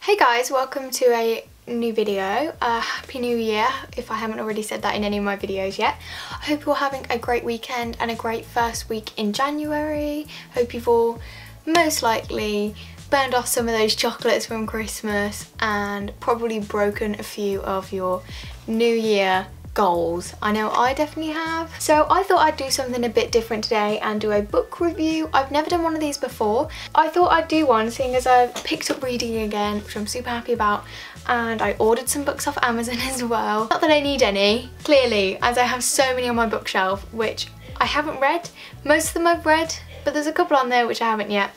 Hey guys, welcome to a new video. Happy New Year, if I haven't already said that in any of my videos yet. I hope you're having a great weekend and a great first week in January. Hope you've all most likely burned off some of those chocolates from Christmas and probably broken a few of your New Year goals. I know I definitely have. So I thought I'd do something a bit different today and do a book review. I've never done one of these before. I thought I'd do one seeing as I've picked up reading again, which I'm super happy about, and I ordered some books off Amazon as well. Not that I need any, clearly, as I have so many on my bookshelf which I haven't read. Most of them I've read, but there's a couple on there which I haven't yet.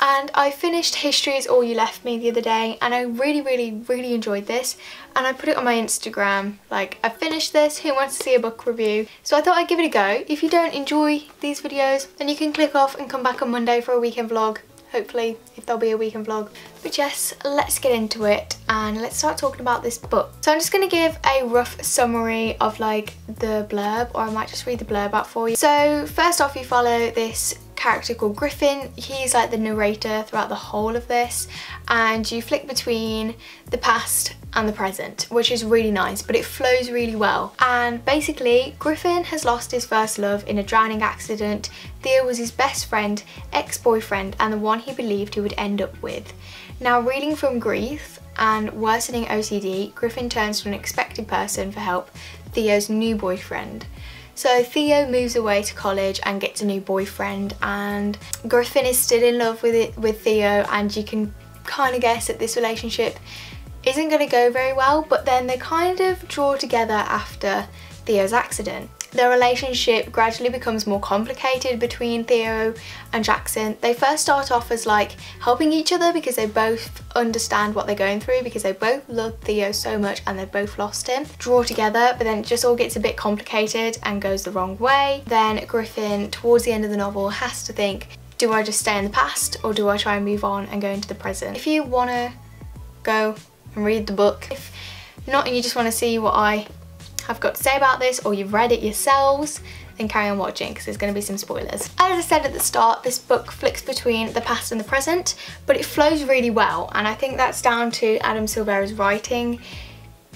And I finished History Is All You Left Me the other day and I really enjoyed this, and I put it on my Instagram like, I finished this, who wants to see a book review? So I thought I'd give it a go. If you don't enjoy these videos then you can click off and come back on Monday for a weekend vlog, hopefully, if there'll be a weekend vlog. But yes, let's get into it and let's start talking about this book. So I'm just going to give a rough summary of like the blurb, or I might just read the blurb out for you. So first off, you follow this character called Griffin. He's like the narrator throughout the whole of this, and you flick between the past and the present, which is really nice, but it flows really well. And basically, Griffin has lost his first love in a drowning accident. Theo was his best friend, ex-boyfriend, and the one he believed he would end up with. Now, reeling from grief and worsening OCD, Griffin turns to an unexpected person for help, Theo's new boyfriend. So Theo moves away to college and gets a new boyfriend, and Griffin is still in love with Theo, and you can kind of guess that this relationship isn't going to go very well, but then they kind of draw together after Theo's accident. Their relationship gradually becomes more complicated between Theo and Jackson. They first start off as like helping each other because they both understand what they're going through, because they both love Theo so much and they both lost him. Draw together, but then it just all gets a bit complicated and goes the wrong way. Then Griffin, towards the end of the novel, has to think, do I just stay in the past or do I try and move on and go into the present? If you want to go and read the book, if not and you just want to see what I have got to say about this, or you've read it yourselves, then carry on watching because there's going to be some spoilers. As I said at the start, this book flicks between the past and the present, but it flows really well, and I think that's down to Adam Silvera's writing.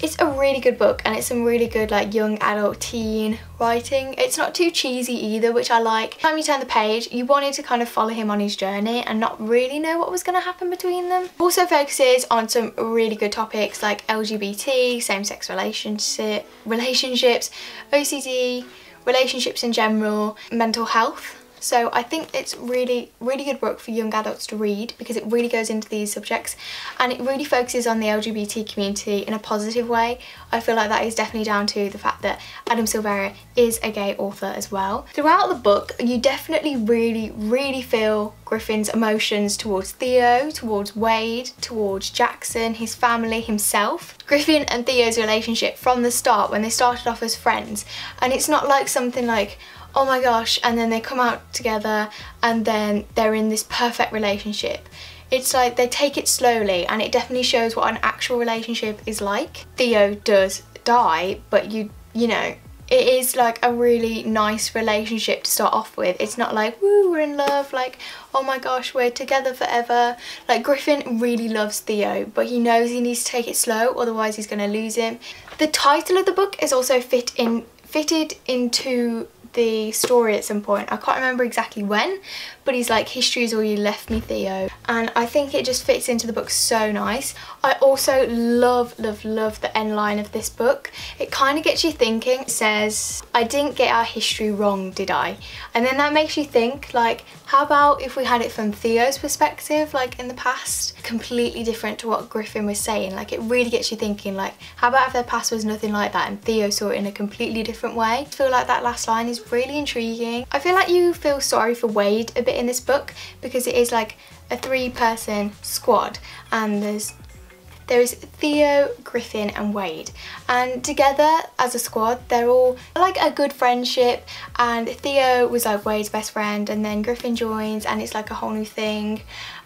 It's a really good book, and it's some really good like young adult teen writing. It's not too cheesy either, which I like. Every time you turn the page, you wanted to kind of follow him on his journey and not really know what was going to happen between them. Also focuses on some really good topics like LGBT, same-sex relationships, OCD, relationships in general, mental health. So I think it's really good book for young adults to read because it really goes into these subjects and it really focuses on the LGBT community in a positive way. I feel like that is definitely down to the fact that Adam Silvera is a gay author as well. Throughout the book, you definitely really feel Griffin's emotions towards Theo, towards Wade, towards Jackson, his family, himself. Griffin and Theo's relationship from the start, when they started off as friends, and it's not like something like, oh my gosh, and then they come out together and then they're in this perfect relationship. It's like they take it slowly, and it definitely shows what an actual relationship is like. Theo does die, but you know, it is like a really nice relationship to start off with. It's not like, woo, we're in love, like, oh my gosh, we're together forever. Like, Griffin really loves Theo, but he knows he needs to take it slow, otherwise he's going to lose him. The title of the book is also fitted into the story at some point. I can't remember exactly when, but he's like, History Is All You Left Me, Theo, and I think it just fits into the book so nice. I also love the end line of this book. It kind of gets you thinking. It says, I didn't get our history wrong, did I? And then that makes you think, like, how about if we had it from Theo's perspective, like in the past? Completely different to what Griffin was saying. Like, it really gets you thinking, like, how about if their past was nothing like that and Theo saw it in a completely different way? I feel like that last line is really intriguing. I feel like you feel sorry for Wade a bit in this book because it is like a 3-person squad, and there is Theo, Griffin and Wade, and together as a squad they're all like a good friendship, and Theo was like Wade's best friend, and then Griffin joins and it's like a whole new thing,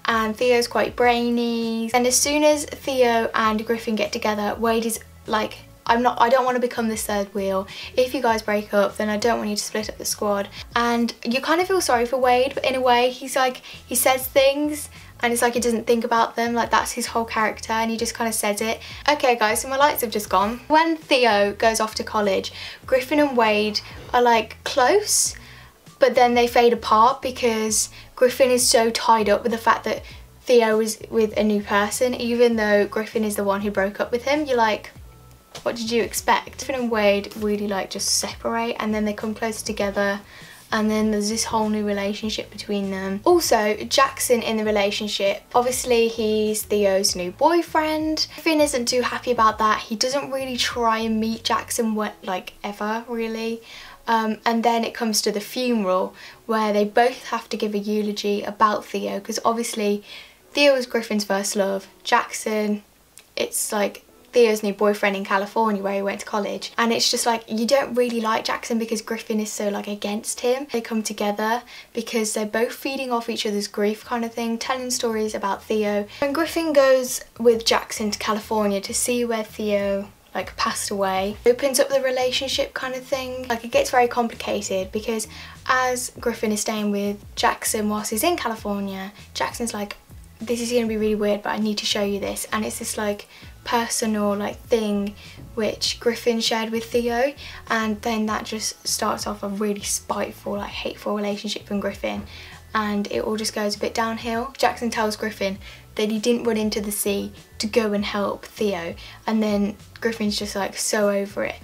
and Theo's quite brainy, and as soon as Theo and Griffin get together, Wade is like, I don't want to become this third wheel. If you guys break up, then I don't want you to split up the squad. And you kind of feel sorry for Wade, but in a way he's like, he says things and it's like he doesn't think about them, like that's his whole character and he just kind of says it. Okay guys, so my lights have just gone. When Theo goes off to college, Griffin and Wade are like close, but then they fade apart because Griffin is so tied up with the fact that Theo is with a new person, even though Griffin is the one who broke up with him. You're like, what did you expect? Griffin and Wade really like just separate, and then they come closer together, and then there's this whole new relationship between them. Also, Jackson in the relationship, obviously he's Theo's new boyfriend. Griffin isn't too happy about that. He doesn't really try and meet Jackson like ever really. And then it comes to the funeral where they both have to give a eulogy about Theo, because obviously Theo was Griffin's first love. Jackson, it's like Theo's new boyfriend in California where he went to college, and it's just like you don't really like Jackson because Griffin is so like against him. They come together because they're both feeding off each other's grief kind of thing, telling stories about Theo. When Griffin goes with Jackson to California to see where Theo like passed away, it opens up the relationship kind of thing. Like it gets very complicated because as Griffin is staying with Jackson whilst he's in California, Jackson's like, this is going to be really weird but I need to show you this, and it's this like personal like thing which Griffin shared with Theo, and then that just starts off a really spiteful like hateful relationship from Griffin, and it all just goes a bit downhill. Jackson tells Griffin that he didn't run into the sea to go and help Theo, and then Griffin's just like so over it,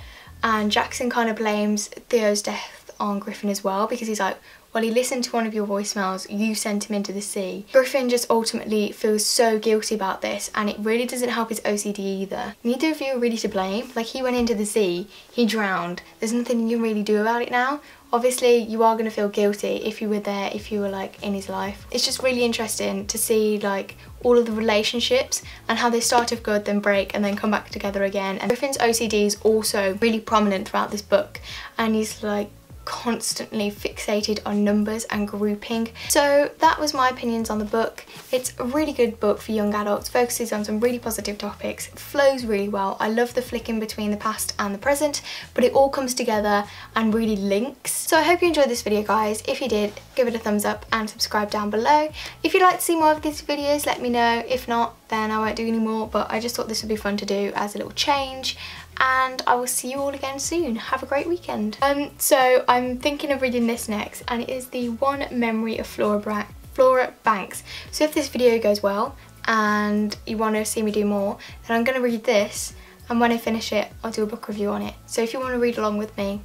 and Jackson kind of blames Theo's death on Griffin as well because he's like, well, he listened to one of your voicemails, you sent him into the sea. Griffin just ultimately feels so guilty about this, and it really doesn't help his OCD either. Neither of you are really to blame. Like, he went into the sea, he drowned, there's nothing you can really do about it now. Obviously you are going to feel guilty if you were there, if you were like in his life. It's just really interesting to see like all of the relationships and how they start off good, then break, and then come back together again. And Griffin's OCD is also really prominent throughout this book, and he's like constantly fixated on numbers and grouping. So that was my opinions on the book. It's a really good book for young adults, focuses on some really positive topics, it flows really well. I love the flicking between the past and the present, but it all comes together and really links. So I hope you enjoyed this video guys. If you did, give it a thumbs up and subscribe down below. If you'd like to see more of these videos, let me know. If not, then I won't do any more, but I just thought this would be fun to do as a little change. And I will see you all again soon. Have a great weekend. So I'm thinking of reading this next, and it is the One Memory of Flora Banks. So if this video goes well and you want to see me do more, then I'm going to read this, and when I finish it I'll do a book review on it. So if you want to read along with me,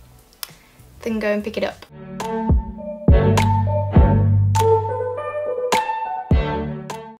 then go and pick it up.